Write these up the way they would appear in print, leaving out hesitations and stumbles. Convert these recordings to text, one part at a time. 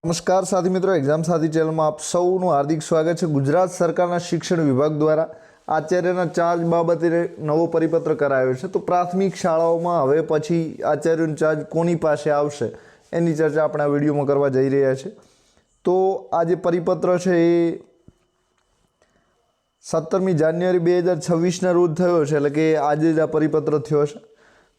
નમસ્કાર સાથી મિત્રો, એક્ઝામ સાથી ચેનલમાં આપ સૌનું હાર્દિક સ્વાગત છે। ગુજરાત સરકારના શિક્ષણ વિભાગ દ્વારા આચાર્યના ચાર્જ બાબતે નવો પરિપત્ર કરાયો છે। તો પ્રાથમિક શાળાઓમાં હવે પછી આચાર્યનો ચાર્જ કોની પાસે આવશે એની ચર્ચા આપણે આ વિડીયોમાં કરવા જઈ રહ્યા છીએ। તો આ જે પરિપત્ર છે એ 17મી જાન્યુઆરી 2026ના રોજ થયો છે, એટલે કે આજે જ આ પરિપત્ર થયો છે।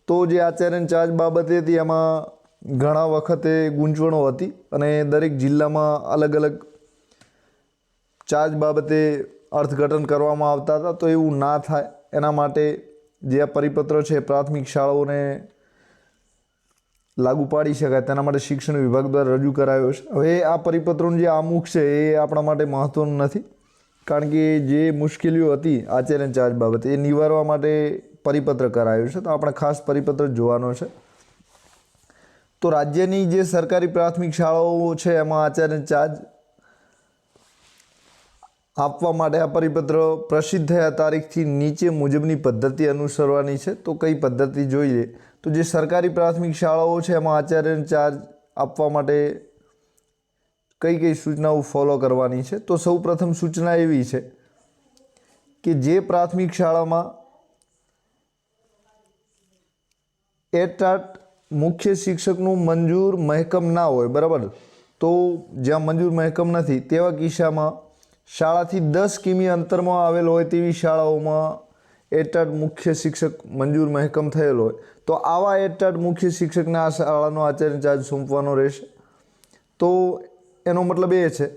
તો જે આચાર્યના ચાર્જ બાબતે હતી એમાં ઘણા વખતે ગૂંચવણો હતી અને દરેક જિલ્લામાં અલગ અલગ ચાર્જ બાબતે અર્થઘટન કરવામાં આવતા હતા। તો એવું ના થાય એના માટે જે આ પરિપત્ર છે પ્રાથમિક શાળાઓને લાગુ પાડી શકાય તેના માટે શિક્ષણ વિભાગ દ્વારા રજૂ કરાયો છે। હવે આ પરિપત્રનું જે આમુખ છે એ આપણા માટે મહત્ત્વનું નથી, કારણ કે જે મુશ્કેલીઓ હતી આચાર્ય ચાર્જ બાબતે એ નિવારવા માટે પરિપત્ર કરાયો છે। તો આપણે ખાસ પરિપત્ર જોવાનો છે। તો રાજ્યની જે સરકારી પ્રાથમિક શાળાઓ છે એમાં આચાર્ય ચાર્જ આપવા માટે આ પરિપત્ર પ્રસિદ્ધ થયા તારીખથી નીચે મુજબની પદ્ધતિ અનુસરવાની છે। તો કઈ પદ્ધતિ જોઈએ તો જે સરકારી પ્રાથમિક શાળાઓ છે એમાં આચાર્ય ચાર્જ આપવા માટે કઈ કઈ સૂચનાઓ ફોલો કરવાની છે। તો સૌપ્રથમ સૂચના એવી છે કે જે પ્રાથમિક શાળામાં એટાટ મુખ્ય શિક્ષકનું મંજૂર મહેકમ ના હોય, બરાબર, તો જ્યાં મંજૂર મહેકમ નથી તેવા કિસ્સામાં શાળાથી 10 કિમી અંતરમાં આવેલ હોય તેવી શાળાઓમાં એટાટ મુખ્ય શિક્ષક મંજૂર મહેકમ થયેલો હોય તો આવા એટાટ મુખ્ય શિક્ષકને આ શાળાનો આચાર્ય ચાર્જ સોંપવાનો રહેશે। તો એનો મતલબ એ છે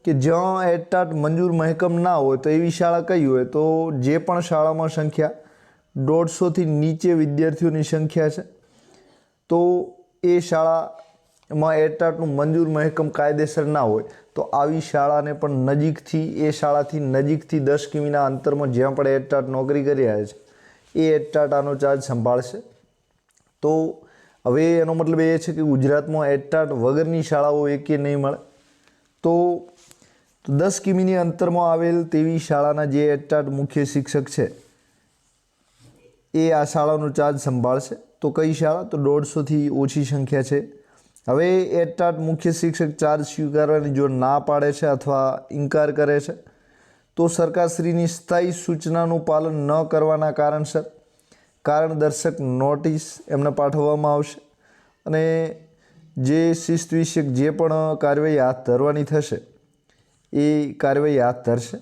કે જ્યાં એટાટ મંજૂર મહેકમ ના હોય તો એવી શાળા કઈ હોય તો જે પણ શાળામાં સંખ્યા 150થી નીચે વિદ્યાર્થીઓની સંખ્યા છે તો એ શાળામાં એટાટનું મંજૂર મહેકમ કાયદેસર ના હોય તો આવી શાળાને પણ નજીકથી એ શાળાથી નજીકથી 10 કિમીના અંતરમાં જ્યાં પણ એટાટ નોકરી કરી રહ્યા છે એ એટાટ આનો ચાર્જ સંભાળશે। તો હવે એનો મતલબ એ છે કે ગુજરાતમાં એટાટ વગરની શાળાઓ એકે નહીં મળે। તો 10 કિમીની અંતરમાં આવેલ તેવી શાળાના જે એટાટ મુખ્ય શિક્ષક છે એ આ શાળાનો ચાર્જ સંભાળશે। તો કઈ શાળા તો 150થી ઓછી સંખ્યા છે। હવે એટાટ મુખ્ય શિક્ષક ચાર્જ સ્વીકારવાની જો ના પાડે છે અથવા ઇનકાર કરે છે તો સરકારશ્રીની સ્થાયી સૂચનાનું પાલન ન કરવાના કારણસર કારણદર્શક નોટિસ એમને પાઠવવામાં આવશે અને જે શિસ્ત વિષયક જે પણ કાર્યવાહી હાથ ધરવાની થશે એ કાર્યવાહી હાથ ધરશે।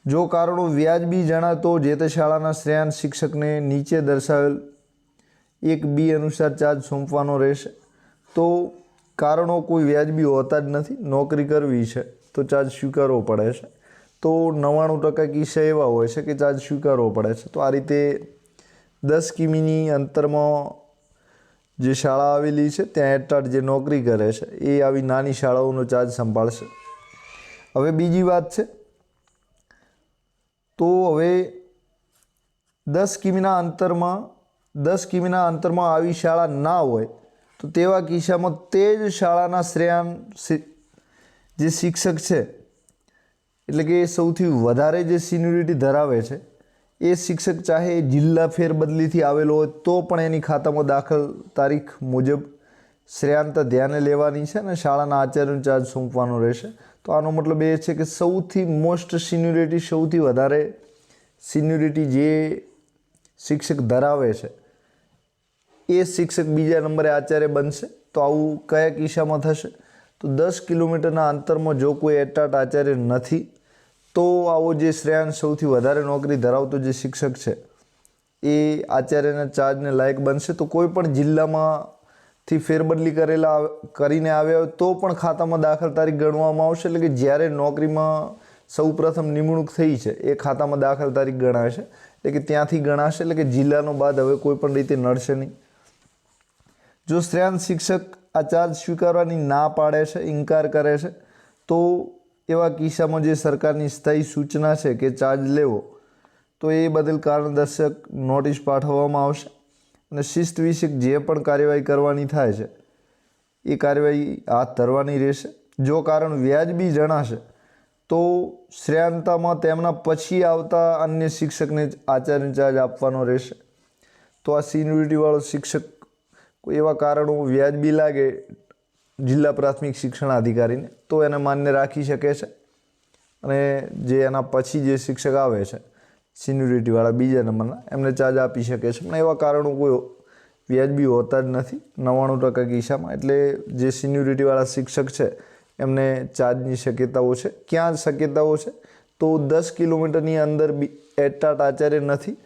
જો કારણો વ્યાજબી જણાય તો જે તે શાળાના શ્રેયાંશ શિક્ષકને નીચે દર્શાવેલ 1B અનુસાર ચાર્જ સોંપવાનો રહેશે। તો કારણો કોઈ વ્યાજબી હોતા જ નથી, નોકરી કરવી છે તો ચાર્જ સ્વીકારવો પડે છે। તો 99% કિસ્સા એવા હોય છે કે ચાર્જ સ્વીકારવો પડે છે। તો આ રીતે 10 કિમીની અંતરમાં જે શાળા આવેલી છે ત્યાં એટાટ જે નોકરી કરે છે એ આવી નાની શાળાઓનો ચાર્જ સંભાળશે। હવે બીજી વાત છે, તો હવે 10 કિમીના અંતરમાં આવી શાળા ના હોય તો તેવા કિસ્સામાં તે જ શાળાના શ્રેયાંશ જે શિક્ષક છે, એટલે કે સૌથી વધારે જે સિનિયોરિટી ધરાવે છે એ શિક્ષક ચાહે જિલ્લા ફેરબદલીથી આવેલો હોય તો પણ એની ખાતામાં દાખલ તારીખ મુજબ શ્રેયાંત ધ્યાને લેવાની છે અને શાળાના આચાર્યનો ચાર્જ સોંપવાનો રહેશે। તો આનો મતલબ એ છે કે સૌથી મોસ્ટ સિનિયોરિટી, સૌથી વધારે સિનિયોરિટી જે શિક્ષક ધરાવે છે એ શિક્ષક બીજા નંબરે આચાર્ય બનશે। તો આવું કયા કિસ્સામાં થશે તો 10 કિલોમીટરના અંતરમાં જો કોઈ એટાટ આચાર્ય નથી તો આવો જે શ્રેયાંશ સૌથી વધારે નોકરી ધરાવતો જે શિક્ષક છે એ આચાર્યના ચાર્જને લાયક બનશે। તો કોઈ પણ જિલ્લામાંથી ફેરબદલી કરીને આવ્યા હોય તો પણ ખાતામાં દાખલ તારીખ ગણવામાં આવશે। એટલે કે જ્યારે નોકરીમાં સૌપ્રથમ નિમણૂક થઈ છે એ ખાતામાં દાખલ તારીખ ગણાશે, એટલે કે ત્યાંથી ગણાશે, એટલે કે જિલ્લાનો બાદ હવે કોઈ પણ રીતે નડશે નહીં। જો શ્રેયાંશ શિક્ષક આ ચાર્જ સ્વીકારવાની ના પાડે છે, ઇનકાર કરે છે તો એવા કિસ્સામાં જે સરકારની સ્થાયી સૂચના છે કે ચાર્જ લેવો તો એ બદલ કારણદર્શક નોટિસ પાઠવવામાં આવશે અને શિસ્ત વિષયક જે પણ કાર્યવાહી કરવાની થાય છે એ કાર્યવાહી હાથ ધરવાની રહેશે। જો કારણ વ્યાજબી જણાશે તો શ્રેયાંતમાં તેમના પછી આવતા અન્ય શિક્ષકને આચાર્ય ચાર્જ આપવાનો રહેશે। તો આ સિનિયોરિટીવાળો શિક્ષક કોઈ એવા કારણો વ્યાજબી લાગે જિલ્લા પ્રાથમિક શિક્ષણ અધિકારીને, તો એને માન્ય રાખી શકે છે. અને જે એના પછી જે શિક્ષક આવે છે સિન્યુરિટીવાળા બીજા નંબરના, એમને ચાર્જ આપી શકે છે. પણ એવા કારણો કોઈ વ્યાજબી હોતા જ નથી 99% કિસ્સામાં. એટલે જે સિન્યુરિટીવાળા શિક્ષક છે એમને ચાર્જની શક્યતાઓ છે. ક્યાં શક્યતાઓ છે? તો 10 કિલોમીટરની અંદર એટાટ આચાર્ય નથી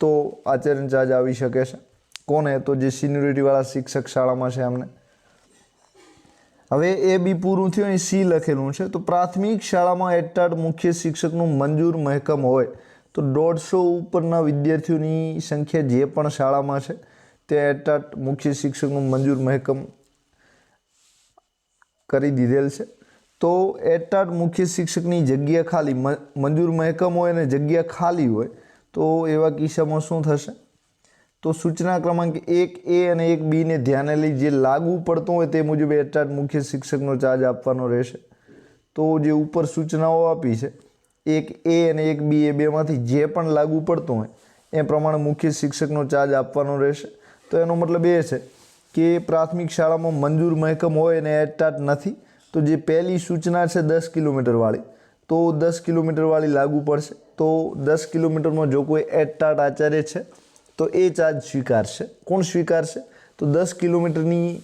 તો આચાર્યને ચાર્જ આવી શકે છે. કોને? તો જે સિન્યુરિટીવાળા શિક્ષક શાળામાં છે એમને. હવે એ બી પૂરું થયું. અહીં સી લખેલું છે. તો પ્રાથમિક શાળામાં એટાટ મુખ્ય શિક્ષકનું મંજૂર મહેકમ હોય તો 150 ઉપરના વિદ્યાર્થીઓની સંખ્યા જે પણ શાળામાં છે તે એટાટ મુખ્ય શિક્ષકનું મંજૂર મહેકમ કરી દીધેલ છે. તો એટાટ મુખ્ય શિક્ષકની જગ્યા ખાલી, મંજૂર મહેકમ હોય અને જગ્યા ખાલી હોય તો એવા કિસ્સામાં શું થશે? તો સૂચના ક્રમાંક 1A અને 1Bને ધ્યાને લઈ જે લાગુ પડતો હોય તે મુજબ એટાટ મુખ્ય શિક્ષકનો ચાર્જ આપવાનો રહેશે. તો જે ઉપર સૂચનાઓ આપી છે 1A અને 1B એ બેમાંથી જે પણ લાગુ પડતો હોય એ પ્રમાણે મુખ્ય શિક્ષકનો ચાર્જ આપવાનો રહેશે. તો એનો મતલબ એ છે કે પ્રાથમિક શાળામાં મંજૂર મહેકમ હોય અને એટાટ નથી તો જે પહેલી સૂચના છે 10 કિલોમીટરવાળી, તો 10 કિલોમીટરવાળી લાગુ પડશે. તો 10 કિલોમીટરમાં જો કોઈ એટાટ આચાર્ય છે તો એ ચાર્જ સ્વીકારશે. કોણ સ્વીકારશે? તો 10 કિલોમીટરની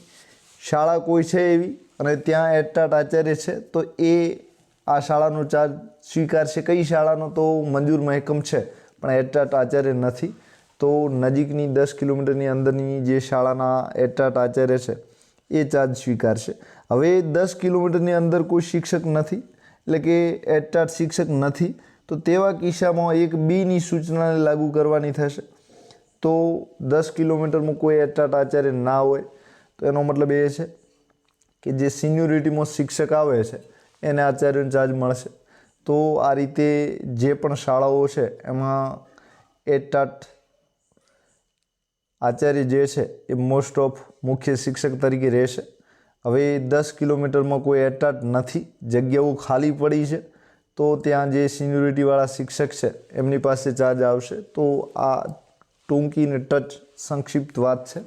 શાળા કોઈ છે એવી અને ત્યાં એટાટ આચાર્ય છે તો એ આ શાળાનો ચાર્જ સ્વીકારશે. કઈ શાળાનો? તો મંજૂર મહેકમ છે પણ એટાટ આચાર્ય નથી તો નજીકની 10 કિલોમીટરની અંદરની જે શાળાના એટાટ આચાર્ય છે એ ચાર્જ સ્વીકારશે. હવે 10 કિલોમીટરની અંદર કોઈ શિક્ષક નથી, એટલે કે એટાટ શિક્ષક નથી, તો તેવા કિસ્સામાં 1Bની સૂચનાને લાગુ કરવાની થશે. તો 10 કિલોમીટરમાં કોઈ એટાટ આચાર્ય ના હોય તો એનો મતલબ એ છે કે જે સિન્યુરિટીમાં શિક્ષક આવે છે એને આચાર્યનો ચાર્જ મળશે. તો આ રીતે જે પણ શાળાઓ છે એમાં એટાટ આચાર્ય જે છે એ મોસ્ટ ઓફ મુખ્ય શિક્ષક તરીકે રહેશે. હવે 10 કિલોમીટરમાં કોઈ એટાટ નથી, જગ્યાઓ ખાલી પડી છે તો ત્યાં જે સિન્યુરિટીવાળા શિક્ષક છે એમની પાસે ચાર્જ આવશે. તો આ ટૂંકી ને ટચ સંક્ષિપ્ત વાત છે.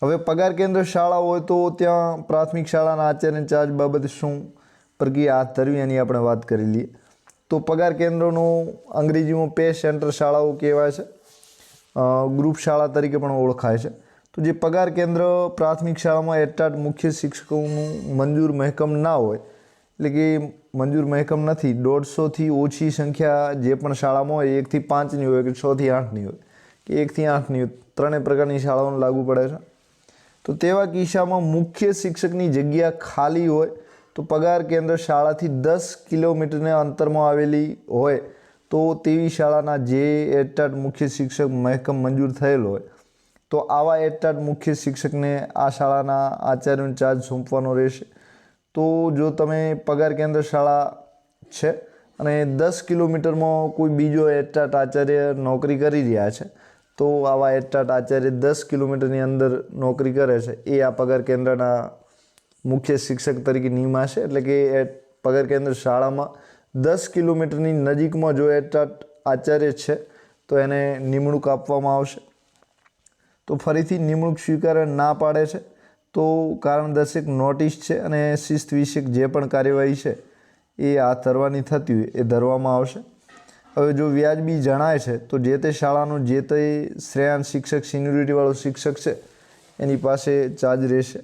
હવે પગાર કેન્દ્ર શાળા હોય તો ત્યાં પ્રાથમિક શાળાના આચાર્ય ચાર્જ બાબતે શું પ્રક્રિયા હાથ ધરવી એની આપણે વાત કરી લઈએ. તો પગાર કેન્દ્રનો અંગ્રેજીમાં પે સેન્ટર શાળાઓ કહેવાય છે, ગ્રુપ શાળા તરીકે પણ ઓળખાય છે. તો જે પગાર કેન્દ્ર પ્રાથમિક શાળામાં એટાટ મુખ્ય શિક્ષકોનું મંજૂર મહેકમ ના હોય, એટલે કે મંજૂર મહેકમ નથી, 150થી ઓછી સંખ્યા જે પણ શાળામાં હોય 1 થી 5ની હોય કે 6 થી 8ની હોય કે 1 થી 8ની હોય, ત્રણેય પ્રકારની શાળાઓને લાગુ પડે છે. તો તેવા કિસ્સામાં મુખ્ય શિક્ષકની જગ્યા ખાલી હોય તો પગાર કેન્દ્ર શાળાથી 10 કિલોમીટરના અંતરમાં આવેલી હોય તો તેવી શાળાના જે એટાટ મુખ્ય શિક્ષક મહેકમ મંજૂર થયેલ હોય તો આવા એટાટ મુખ્ય શિક્ષકને આ શાળાના આચાર્યનો ચાર્જ સોંપવાનો રહેશે. તો જો તમે પગાર કેન્દ્ર શાળા છે અને 10 કિલોમીટરમાં કોઈ બીજો એટાટ આચાર્ય નોકરી કરી રહ્યા છે તો આવા એટાટ આચાર્ય 10 કિલોમીટરની અંદર નોકરી કરે છે એ આ પગાર કેન્દ્રના મુખ્ય શિક્ષક તરીકે નિમાશે. એટલે કે પગાર કેન્દ્ર શાળામાં 10 કિલોમીટરની નજીકમાં જો એટાટ આચાર્ય છે તો એને નિમણૂક આપવામાં આવશે. તો ફરીથી નિમણૂક સ્વીકાર ના પાડે છે તો કારણદર્શક નોટિસ છે અને શિસ્ત વિષયક જે પણ કાર્યવાહી છે એ હાથ ધરવાની થતી હોય એ ધરવામાં આવશે. હવે જો વ્યાજબી જણાય છે તો જે તે શાળાનો જે તે શ્રેયાન શિક્ષક સિન્યુરિટીવાળો શિક્ષક છે એની પાસે ચાર્જ રહેશે.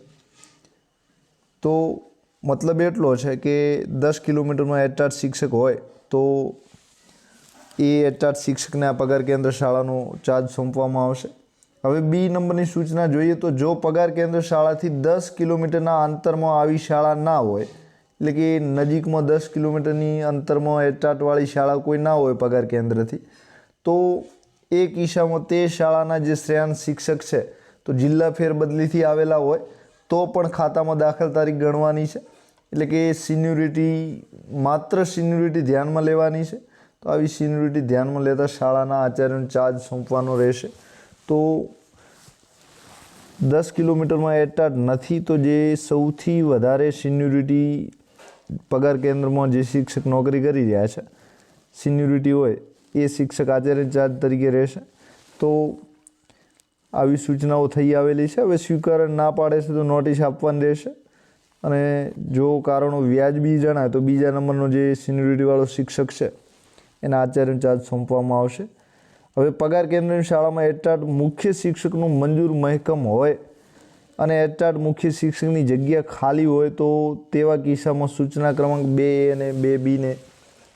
તો મતલબ એટલો છે કે 10 કિલોમીટરમાં એટાટ શિક્ષક હોય તો એ એટાટ શિક્ષકને આ પગાર કેન્દ્ર શાળાનો ચાર્જ સોંપવામાં આવશે. હવે બી નંબરની સૂચના જોઈએ તો જો પગાર કેન્દ્ર શાળાથી 10 કિલોમીટરના અંતરમાં આવી શાળા ના હોય, એટલે કે નજીકમાં 10 કિલોમીટરની અંતરમાં એટાટવાળી શાળા કોઈ ના હોય પગાર કેન્દ્રથી, તો એ કિસ્સામાં તે શાળાના જે શ્રેયાન શિક્ષક છે તો જિલ્લા ફેરબદલીથી આવેલા હોય તો પણ ખાતામાં દાખલ તારીખ ગણવાની છે. એટલે કે માત્ર સિન્યુરિટી ધ્યાનમાં લેવાની છે. તો આવી સિન્યુરિટી ધ્યાનમાં લેતા શાળાના આચાર્યનો ચાર્જ સોંપવાનો રહેશે. તો 10 કિલોમીટરમાં એટાટ નથી તો જે સૌથી વધારે સિન્યુરિટી પગાર કેન્દ્રમાં જે શિક્ષક નોકરી કરી રહ્યા છે સિન્યુરિટી હોય એ શિક્ષક આચાર્ય ચાર્જ તરીકે રહેશે. તો આવી સૂચનાઓ થઈ આવેલી છે. હવે સ્વીકાર ના પાડે છે તો નોટિસ આપવાની રહેશે અને જો કારણો વ્યાજબી જણાય તો બીજા નંબરનો જે સિનિયોરિટીવાળો શિક્ષક છે એના આચાર્યનો ચાર્જ સોંપવામાં આવશે. હવે પગાર કેન્દ્રની શાળામાં એટાટ મુખ્ય શિક્ષકનું મંજૂર મહેકમ હોય અને એટાટ મુખ્ય શિક્ષકની જગ્યા ખાલી હોય તો તેવા કિસ્સામાં સૂચના ક્રમાંક 2A અને 2Bને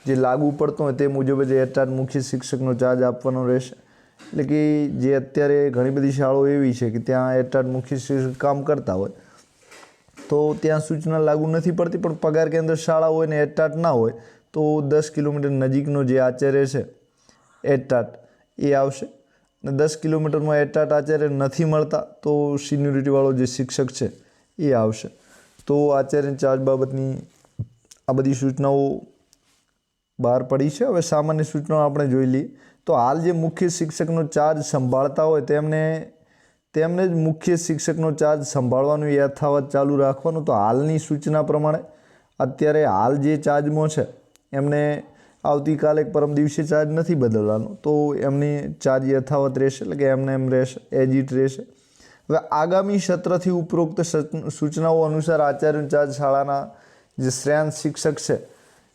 જે લાગુ પડતો હોય તે મુજબ જ એટાટ મુખ્ય શિક્ષકનો ચાર્જ આપવાનો રહેશે. એટલે કે જે અત્યારે ઘણી બધી શાળાઓ એવી છે કે ત્યાં એટાટ મુખ્ય શિક્ષક કામ કરતા હોય તો ત્યાં સૂચના લાગુ નથી પડતી, પણ પગાર કેન્દ્ર શાળા હોય ને એટાટ ના હોય તો 10 કિલોમીટર નજીકનો જે આચાર્ય છે એટાટ એ આવશે. અને 10 કિલોમીટરમાં એટાટ આચાર્ય નથી મળતા તો સિનિયોરિટીવાળો જે શિક્ષક છે એ આવશે. તો આચાર્ય ચાર્જ બાબતની આ બધી સૂચનાઓ બહાર પડી છે. હવે સામાન્ય સૂચનાઓ આપણે જોઈ લઈએ તો હાલ જે મુખ્ય શિક્ષકનો ચાર્જ સંભાળતા હોય તેમને જ મુખ્ય શિક્ષકનો ચાર્જ સંભાળવાનું યથાવત ચાલુ રાખવાનું. તો હાલની સૂચના પ્રમાણે અત્યારે હાલ જે ચાર્જમાં છે એમને આવતીકાલે પરમ દિવસે ચાર્જ નથી બદલવાનો, તો એમની ચાર્જ યથાવત રહેશે, એટલે કે એમને એમ રહેશે, એજ ઇટ રહેશે. હવે આગામી સત્રથી ઉપરોક્ત સૂચનાઓ અનુસાર આચાર્યનો ચાર્જ શાળાના જે શ્રેયાંશ શિક્ષક છે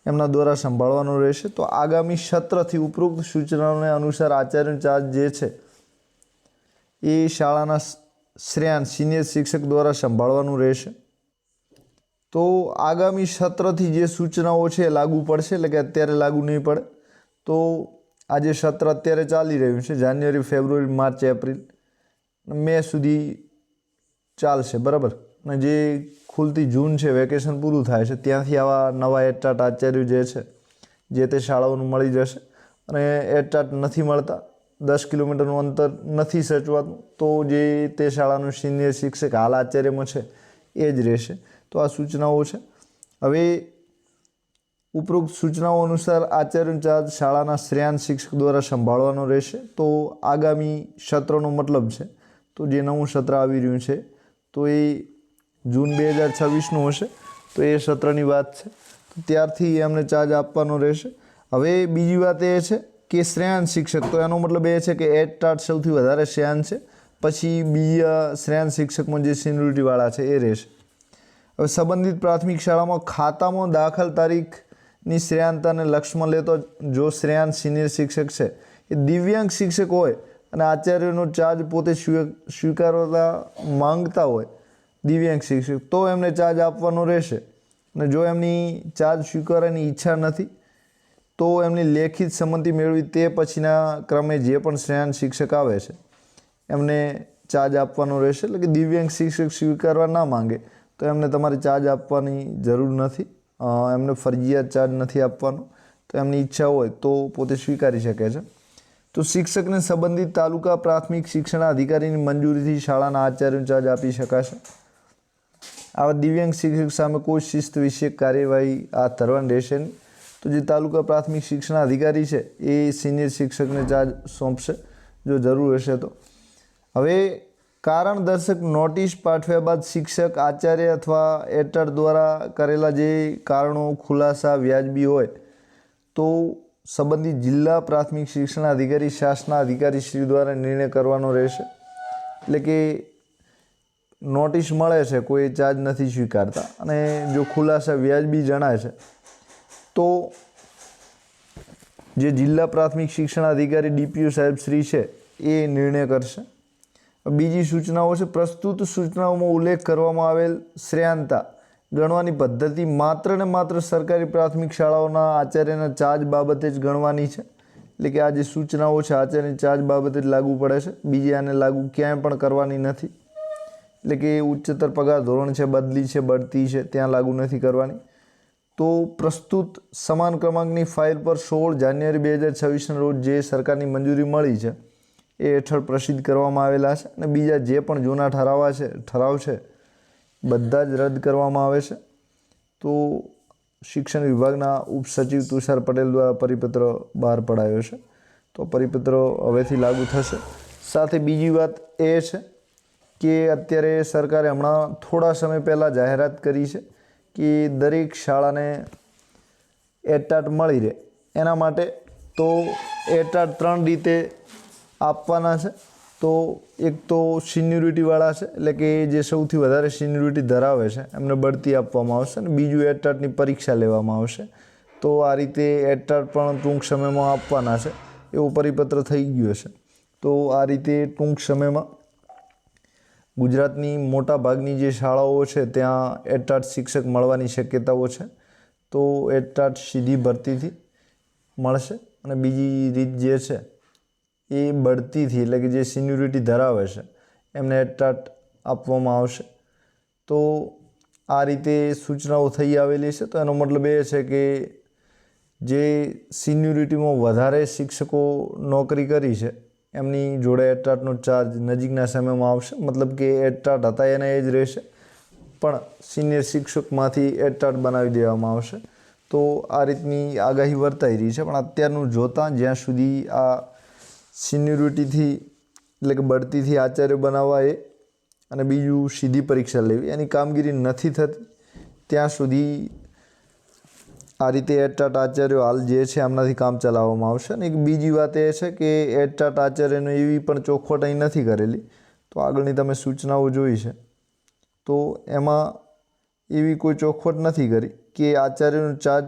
એમના દ્વારા સંભાળવાનો રહેશે. તો આગામી સત્રથી ઉપરોક્ત સૂચનાઓને અનુસાર આચાર્યનો ચાર્જ જે છે એ શાળાના શ્રેયાંશ સિનિયર શિક્ષક દ્વારા સંભાળવાનું રહેશે. તો આગામી સત્રથી જે સૂચનાઓ છે એ લાગુ પડશે, એટલે કે અત્યારે લાગુ નહીં પડે. તો આ જે સત્ર અત્યારે ચાલી રહ્યું છે જાન્યુઆરી, ફેબ્રુઆરી, માર્ચ, એપ્રિલ, મે સુધી ચાલશે, બરાબર. અને જે ખુલતી જૂન છે, વેકેશન પૂરું થાય છે, ત્યાંથી આવા નવા એટાટ આચાર્યો જે છે જે તે શાળાઓનું મળી જશે. અને એટાટ નથી મળતા, 10 કિલોમીટરનું અંતર નથી સચવાતું, તો જે તે શાળાનું સિનિયર શિક્ષક હાલ આચાર્યમાં છે એ જ રહેશે. તો આ સૂચનાઓ છે. હવે ઉપરોક્ત સૂચનાઓ અનુસાર આચાર્યનો ચાર્જ શાળાના શ્રેયાંશ શિક્ષક દ્વારા સંભાળવાનો રહેશે. તો આગામી સત્રનો મતલબ છે તો જે નવું સત્ર આવી રહ્યું છે તો એ જૂન 2026નું હશે. તો એ સત્રની વાત છે, તો ત્યારથી એમને ચાર્જ આપવાનો રહેશે. હવે બીજી વાત એ છે કે શ્રેયાંશ શિક્ષક, તો એનો મતલબ એ છે કે એટાટ સૌથી વધારે શ્રેયાંશ છે, પછી બીજા શ્રેયાંશ શિક્ષકમાં જે સિનિયોરિટીવાળા છે એ રહેશે. હવે સંબંધિત પ્રાથમિક શાળામાં ખાતામાં દાખલ તારીખની શ્રેયાંતતાને લક્ષમાં લેતો જો શ્રેયાંશ સિનિયર શિક્ષક છે એ દિવ્યાંગ શિક્ષક હોય અને આચાર્યનો ચાર્જ પોતે સ્વીકારવા માંગતા હોય દિવ્યાંગ શિક્ષક, તો એમને ચાર્જ આપવાનો રહેશે. અને જો એમની ચાર્જ સ્વીકારવાની ઈચ્છા નથી તો એમની લેખિત સંમતિ મેળવી તે પછીના ક્રમે જે પણ શ્રેયાંશ શિક્ષક આવે છે એમને ચાર્જ આપવાનો રહેશે. એટલે કે દિવ્યાંગ શિક્ષક સ્વીકારવા ના માંગે તો એમને તમારે ચાર્જ આપવાની જરૂર નથી, એમને ફરજિયાત ચાર્જ નથી આપવાનો. તો એમની ઈચ્છા હોય તો પોતે સ્વીકારી શકે છે. તો શિક્ષકને સંબંધિત તાલુકા પ્રાથમિક શિક્ષણાધિકારીની મંજૂરીથી શાળાના આચાર્યનો ચાર્જ આપી શકાશે. આવા દિવ્યાંગ શિક્ષક સામે કોઈ શિસ્ત વિષયક કાર્યવાહી હાથ ધરવાની રહેશે નહીં. તો જે તાલુકા પ્રાથમિક શિક્ષણાધિકારી છે એ સિનિયર શિક્ષકને ચાર્જ સોંપશે જો જરૂર હશે તો. હવે કારણ દર્શક નોટિસ પાઠવ્યા બાદ શિક્ષક, આચાર્ય અથવા એટાટ દ્વારા કરેલા જે કારણો ખુલાસા વ્યાજબી હોય તો સંબંધિત જિલ્લા પ્રાથમિક શિક્ષણાધિકારી, શાસના અધિકારી શ્રી દ્વારા નિર્ણય કરવાનો રહેશે. એટલે કે નોટિસ મળે છે, કોઈ ચાર્જ નથી સ્વીકારતા અને જો ખુલાસા વ્યાજબી જણાય છે તો જે જિલ્લા પ્રાથમિક શિક્ષણાધિકારી DPO સાહેબ શ્રી છે એ નિર્ણય કરશે. બીજી સૂચનાઓ છે પ્રસ્તુત સૂચનાઓમાં ઉલ્લેખ કરવામાં આવેલ શ્રેયાંતતા ગણવાની પદ્ધતિ માત્ર ને માત્ર સરકારી પ્રાથમિક શાળાઓના આચાર્યના ચાર્જ બાબતે જ ગણવાની છે. એટલે કે આ જે સૂચનાઓ છે આચાર્યની ચાર્જ બાબતે જ લાગુ પડે છે, બીજી આને લાગુ ક્યાંય પણ કરવાની નથી. એટલે કે ઉચ્ચતર પગાર ધોરણ છે, બદલી છે, બઢતી છે, ત્યાં લાગુ નથી કરવાની. તો પ્રસ્તુત સમાન ક્રમાંકની ફાઇલ પર 16 જાન્યુઆરી 2026ના રોજ જે સરકારની મંજૂરી મળી છે એ હેઠળ પ્રસિદ્ધ કરવામાં આવેલા છે. અને બીજા જે પણ જૂના ઠરાવ છે બધા જ રદ કરવામાં આવે છે. તો શિક્ષણ વિભાગના ઉપસચિવ તુષાર પટેલ દ્વારા પરિપત્ર બહાર પડાયો છે. તો પરિપત્ર હવેથી લાગુ થશે. સાથે બીજી વાત એ છે કે અત્યારે સરકારે હમણાં થોડા સમય પહેલાં જાહેરાત કરી છે કે દરેક શાળાને એટાટ મળી રહે એના માટે તો એટાટ 3 રીતે આપવાના છે. તો તો એક તો સિન્યુરિટીવાળા છે, એટલે કે જે સૌથી વધારે સિન્યુરિટી ધરાવે છે એમને બઢતી આપવામાં આવશે, અને બીજું એડટાટની પરીક્ષા લેવામાં આવશે. તો આ રીતે એડટાટ પણ ટૂંક સમયમાં આપવાના છે એવો પરિપત્ર થઈ ગયો છે. તો આ રીતે ટૂંક સમયમાં ગુજરાતની મોટા ભાગની જે શાળાઓ છે ત્યાં એડટાટ શિક્ષક મળવાની શક્યતાઓ છે. તો એડટાટ સીધી ભરતીથી મળશે, અને બીજી રીત જે છે એ બઢતીથી, એટલે કે જે સિન્યુરિટી ધરાવે છે એમને એડટાટ આપવામાં આવશે. તો આ રીતે સૂચનાઓ થઈ આવેલી છે. તો એનો મતલબ એ છે કે જે સિન્યુરિટીમાં વધારે શિક્ષકો નોકરી કરી છે એમની જોડે એડટાટનો ચાર્જ નજીકના સમયમાં આવશે. મતલબ કે એડટાટ હતા એના એ જ રહેશે, પણ સિનિયર શિક્ષકમાંથી એડટાટ બનાવી દેવામાં આવશે. તો આ રીતની આગાહી વર્તાઈ રહી છે. પણ અત્યારનું જોતાં જ્યાં સુધી આ સિન્યુરિટીથી, એટલે કે બઢતીથી આચાર્ય બનાવવા એ, અને બીજું સીધી પરીક્ષા લેવી, એની કામગીરી નથી થતી ત્યાં સુધી આ રીતે એડટાટ આચાર્યો હાલ જે છે એમનાથી કામ ચલાવવામાં આવશે. અને એક બીજી વાત એ છે કે એડટાટ આચાર્યનો એવી પણ ચોખવટ અહીં નથી કરેલી, તો આગળની તમે સૂચનાઓ જોઈ છે તો એમાં એવી કોઈ ચોખવટ નથી કરી કે આચાર્યનો ચાર્જ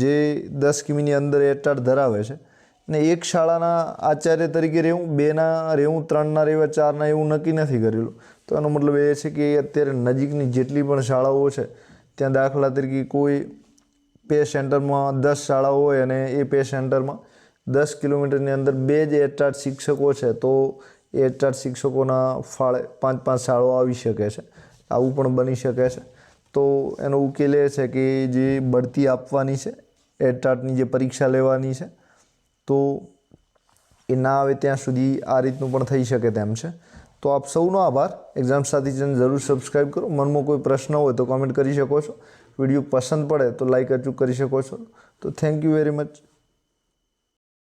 જે 10 કિમીની અંદર એડટાટ ધરાવે છે અને એક શાળાના આચાર્ય તરીકે રહેવું, 2ના રહેવું, 3ના રહેવા, 4ના એવું નક્કી નથી કરેલું. તો એનો મતલબ એ છે કે અત્યારે નજીકની જેટલી પણ શાળાઓ છે ત્યાં દાખલા તરીકે કોઈ પે સેન્ટરમાં 10 શાળાઓ હોય અને એ પે સેન્ટરમાં 10 કિલોમીટરની અંદર 2 જ એડટાટ શિક્ષકો છે, તો એ એડટાટ શિક્ષકોના ફાળે 5-5 શાળાઓ આવી શકે છે. આવું પણ બની શકે છે. તો એનો ઉકેલ એ છે કે જે બઢતી આપવાની છે, એડટાટની જે પરીક્ષા લેવાની છે, તો એ ના આવે ત્યાં સુધી આ રીતનું પણ થઈ શકે તેમ છે. તો આપ સૌનો આભાર. એક્ઝામ સાથી ચેનલ જરૂર સબસ્ક્રાઈબ કરો. મનમાં કોઈ પ્રશ્ન હોય તો કોમેન્ટ કરી શકો છો. વિડીયો પસંદ પડે તો લાઈક અચૂક કરી શકો છો. તો થેન્ક યુ વેરી મચ.